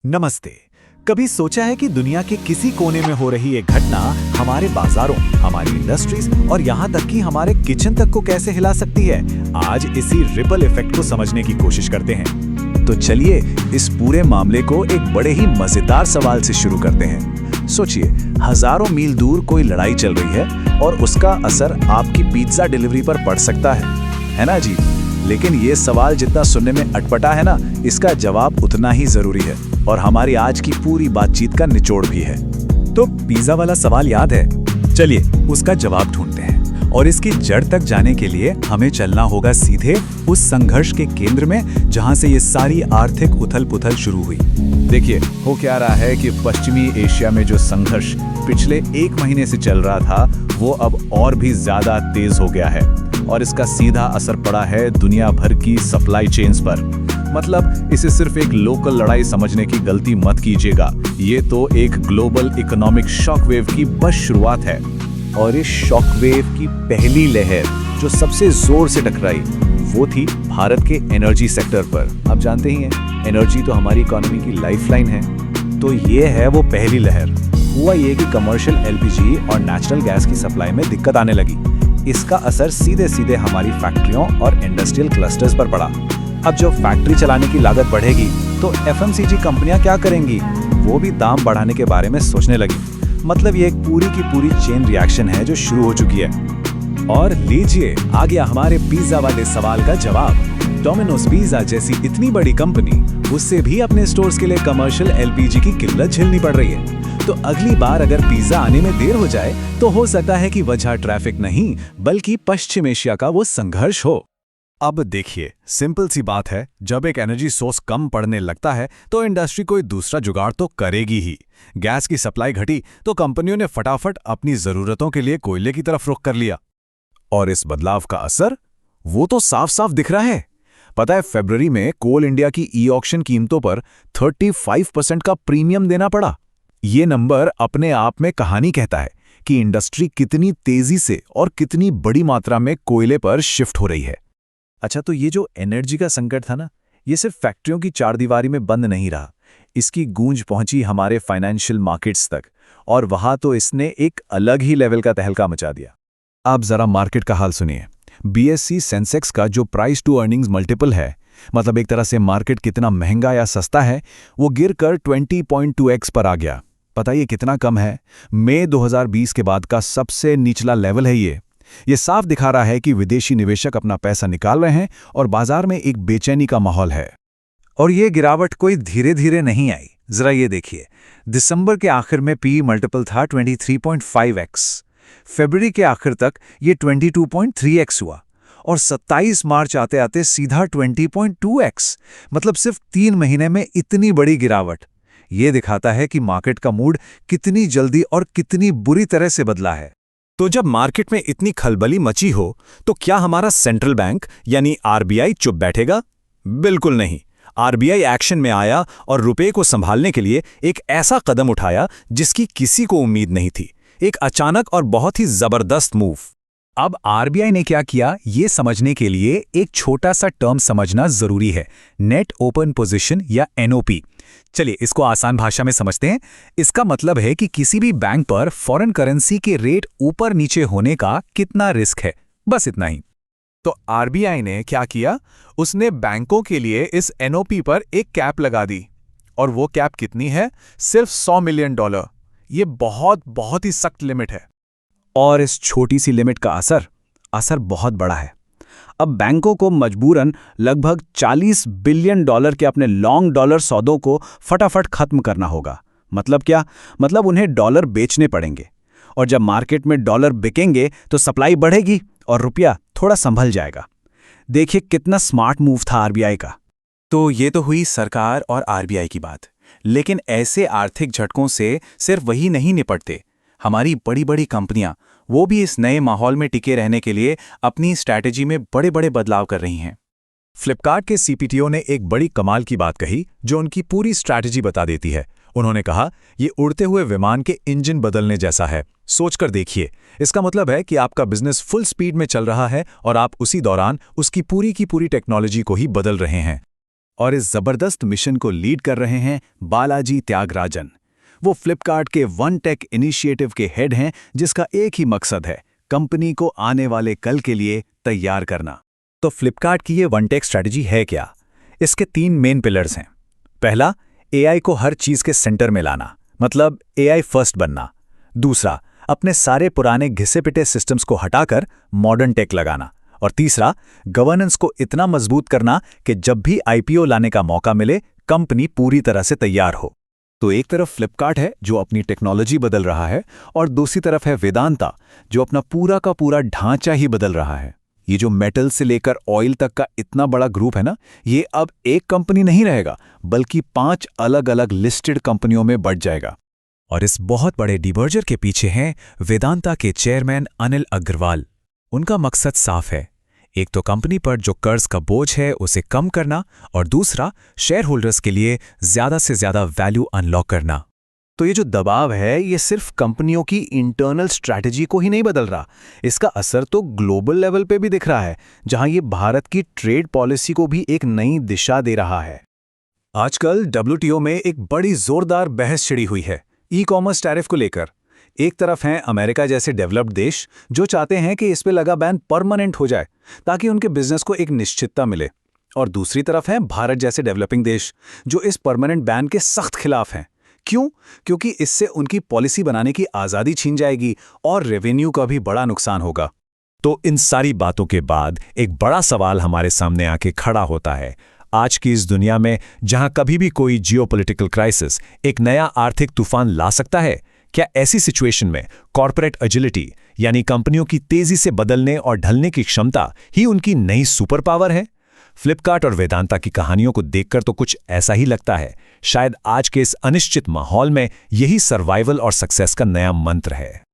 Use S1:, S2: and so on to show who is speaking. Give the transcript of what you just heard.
S1: नमस्ते। कभी सोचा है कि दुनिया के किसी कोने में हो रही एक घटना हमारे बाजारों, हमारी इंडस्ट्रीज और यहाँ तक कि हमारे किचन तक को कैसे हिला सकती है? आज इसी रिपल इफेक्ट को समझने की कोशिश करते हैं। तो चलिए इस पूरे मामले को एक बड़े ही मजेदार सवाल से शुरू करते हैं। सोचिए, हजारों मील दूर कोई लड़ाई चल रही है और उसका असर आपकी पिज्जा डिलीवरी पर पड़ सकता है ना जी? लेकिन ये सवाल जितना सुनने में अटपटा है ना, इसका जवाब उतना ही जरूरी है और हमारी आज की पूरी बातचीत का निचोड़ भी है। तो पिज्जा वाला सवाल याद है? चलिए उसका जवाब ढूंढते हैं और इसकी जड़ तक जाने के लिए हमें चलना होगा सीधे उस संघर्ष के केंद्र में जहां से ये सारी आर्थिक उथल-पुथल शुरू हुई। देखिए, हो क्या रहा है कि पश्चिमी एशिया में जो संघर्ष पिछले 1 महीने से चल रहा था, वो अब और भी ज्यादा तेज हो गया है और इसका सीधा असर पड़ा है दुनिया भर की सप्लाई चेन्स पर। मतलब इसे सिर्फ एक लोकल लड़ाई समझने की गलती मत कीजिएगा, ये तो एक ग्लोबल इकोनॉमिक शॉकवेव की बस शुरुआत है। और इस शॉकवेव की पहली लहर जो सबसे जोर से टकराई वो थी भारत के एनर्जी सेक्टर पर। आप जानते ही हैं, एनर्जी तो हमारी इकोनॉमी की लाइफलाइन है। तो ये है वो पहली लहर। हुआ ये कि कमर्शियल एलपीजी और नेचुरल गैस की सप्लाई में दिक्कत आने लगी। इसका असर सीधे सीधे हमारी फैक्ट्रियों और इंडस्ट्रियल क्लस्टर्स पर पड़ा। अब जब फैक्ट्री चलाने की लागत बढ़ेगी तो एफएमसीजी कंपनियां क्या करेंगी? वो भी दाम बढ़ाने के बारे में सोचने लगी। मतलब ये एक पूरी की पूरी चेन रिएक्शन है जो शुरू हो चुकी है। और लीजिए, आ गया हमारे पिज्जा वाले सवाल का जवाब। डोमिनोज पिज्जा जैसी इतनी बड़ी कंपनी, उससे भी अपने स्टोर्स के लिए कमर्शियल एलपीजी की किल्लत झेलनी पड़ रही है। तो अगली बार अगर पिज्जा आने में देर हो जाए तो हो सकता है कि वजह ट्रैफिक नहीं बल्कि पश्चिम एशिया का वो संघर्ष हो। अब देखिए, सिंपल सी बात है, जब एक एनर्जी सोर्स कम पड़ने लगता है तो इंडस्ट्री कोई दूसरा जुगाड़ तो करेगी ही। गैस की सप्लाई घटी तो कंपनियों ने फटाफट अपनी जरूरतों के लिए कोयले की तरफ रुख कर लिया। और इस बदलाव का असर वो तो साफ साफ दिख रहा है। पता है, फरवरी में कोल इंडिया की ई ऑक्शन कीमतों पर 35% का प्रीमियम देना पड़ा। ये नंबर अपने आप में कहानी कहता है कि इंडस्ट्री कितनी तेजी से और कितनी बड़ी मात्रा में कोयले पर शिफ्ट हो रही है। अच्छा, तो ये जो एनर्जी का संकट था ना, ये सिर्फ फैक्ट्रियों की चारदीवारी में बंद नहीं रहा। इसकी गूंज पहुंची हमारे फाइनेंशियल मार्केट्स तक और वहां तो इसने एक अलग ही लेवल का तहलका मचा दिया। आप जरा मार्केट का हाल सुनिए। बीएसई सेंसेक्स का जो प्राइस टू अर्निंग्स मल्टीपल है, मतलब एक तरह से मार्केट कितना महंगा या सस्ता है, वो गिरकर 20.2x पर आ गया। पता ये कितना कम है? मई 2020 के बाद का सबसे निचला लेवल है ये साफ दिखा रहा है कि विदेशी निवेशक अपना पैसा निकाल रहे हैं और बाजार में एक बेचैनी का माहौल है। और ये गिरावट कोई धीरे धीरे नहीं आई। जरा ये देखिए, दिसंबर के आखिर में पी मल्टीपल था 23.5x, फरवरी के आखिर तक ये 22.3x हुआ और 27 मार्च आते आते सीधा 20.2x। मतलब सिर्फ 3 महीने में इतनी बड़ी गिरावट। ये दिखाता है कि मार्केट का मूड कितनी जल्दी और कितनी बुरी तरह से बदला है। तो जब मार्केट में इतनी खलबली मची हो तो क्या हमारा सेंट्रल बैंक यानी आरबीआई चुप बैठेगा? बिल्कुल नहीं। आरबीआई एक्शन में आया और रुपए को संभालने के लिए एक ऐसा कदम उठाया जिसकी किसी को उम्मीद नहीं थी। एक अचानक और बहुत ही जबरदस्त मूव। अब आरबीआई ने क्या किया, ये समझने के लिए एक छोटा सा टर्म समझना जरूरी है, नेट ओपन पोजीशन या एनओपी। चलिए इसको आसान भाषा में समझते हैं। इसका मतलब है कि किसी भी बैंक पर फॉरेन करेंसी के रेट ऊपर नीचे होने का कितना रिस्क है, बस इतना ही। तो आरबीआई ने क्या किया, उसने बैंकों के लिए इस एनओपी पर एक कैप लगा दी। और वो कैप कितनी है? सिर्फ $100 मिलियन। ये बहुत ही सख्त लिमिट है। और इस छोटी सी लिमिट का असर बहुत बड़ा है। अब बैंकों को मजबूरन लगभग $40 बिलियन के अपने लॉन्ग डॉलर सौदों को फटाफट खत्म करना होगा। मतलब क्या? मतलब उन्हें डॉलर बेचने पड़ेंगे और जब मार्केट में डॉलर बिकेंगे तो सप्लाई बढ़ेगी और रुपया थोड़ा संभल जाएगा। देखिए कितना स्मार्ट मूव था आरबीआई का। तो ये तो हुई सरकार और आरबीआई की बात, लेकिन ऐसे आर्थिक झटकों से सिर्फ वही नहीं निपटते। हमारी बड़ी बड़ी कंपनियां वो भी इस नए माहौल में टिके रहने के लिए अपनी स्ट्रैटेजी में बड़े बड़े बदलाव कर रही हैं। फ्लिपकार्ट के सीपीटीओ ने एक बड़ी कमाल की बात कही जो उनकी पूरी स्ट्रैटेजी बता देती है। उन्होंने कहा, ये उड़ते हुए विमान के इंजन बदलने जैसा है। सोचकर देखिए, इसका मतलब है कि आपका बिजनेस फुल स्पीड में चल रहा है और आप उसी दौरान उसकी पूरी की पूरी टेक्नोलॉजी को ही बदल रहे हैं। और इस जबरदस्त मिशन को लीड कर रहे हैं बालाजी त्यागराजन। वो फ्लिपकार्ट के वन टेक इनिशिएटिव के हेड हैं, जिसका एक ही मकसद है, कंपनी को आने वाले कल के लिए तैयार करना। तो फ्लिपकार्ट की ये वन टेक स्ट्रैटेजी है क्या? इसके 3 मेन पिलर्स हैं। पहला, एआई को हर चीज के सेंटर में लाना, मतलब एआई फर्स्ट बनना। दूसरा, अपने सारे पुराने घिसे-पिटे सिस्टम्स को हटाकर मॉडर्न टेक लगाना। और तीसरा, गवर्नेंस को इतना मजबूत करना कि जब भी आईपीओ लाने का मौका मिले, कंपनी पूरी तरह से तैयार हो। तो एक तरफ फ्लिपकार्ट है जो अपनी टेक्नोलॉजी बदल रहा है, और दूसरी तरफ है वेदांता जो अपना पूरा का पूरा ढांचा ही बदल रहा है। ये जो मेटल से लेकर ऑयल तक का इतना बड़ा ग्रुप है ना, ये अब एक कंपनी नहीं रहेगा, बल्कि 5 अलग-अलग लिस्टेड कंपनियों में बढ़ जाएगा। और इस बहुत बड़े डिमर्जर के पीछे हैं वेदांता के चेयरमैन अनिल अग्रवाल। उनका मकसद साफ है, एक तो कंपनी पर जो कर्ज का बोझ है उसे कम करना, और दूसरा शेयर होल्डर्स के लिए ज्यादा से ज्यादा वैल्यू अनलॉक करना। तो ये जो दबाव है, ये सिर्फ कंपनियों की इंटरनल स्ट्रैटेजी को ही नहीं बदल रहा, इसका असर तो ग्लोबल लेवल पे भी दिख रहा है, जहां ये भारत की ट्रेड पॉलिसी को भी एक नई दिशा दे रहा है। आजकल डब्ल्यूटीओ में एक बड़ी जोरदार बहस छिड़ी हुई है ई कॉमर्स टैरिफ को लेकर। एक तरफ हैं अमेरिका जैसे डेवलप्ड देश जो चाहते हैं कि इस पे लगा बैन परमानेंट हो जाए ताकि उनके बिजनेस को एक निश्चितता मिले, और दूसरी तरफ हैं भारत जैसे डेवलपिंग देश जो इस परमानेंट बैन के सख्त खिलाफ हैं। क्यों? क्योंकि इससे उनकी पॉलिसी बनाने की आज़ादी छीन जाएगी और रेवेन्यू का भी बड़ा नुकसान होगा। तो इन सारी बातों के बाद एक बड़ा सवाल हमारे सामने आके खड़ा होता है। आज की इस दुनिया में जहां कभी भी कोई जियोपॉलिटिकल क्राइसिस एक नया आर्थिक तूफान ला सकता है, क्या ऐसी सिचुएशन में कॉर्पोरेट एजिलिटी यानी कंपनियों की तेजी से बदलने और ढलने की क्षमता ही उनकी नई सुपर पावर है? फ्लिपकार्ट और वेदांता की कहानियों को देखकर तो कुछ ऐसा ही लगता है। शायद आज के इस अनिश्चित माहौल में यही सर्वाइवल और सक्सेस का नया मंत्र है।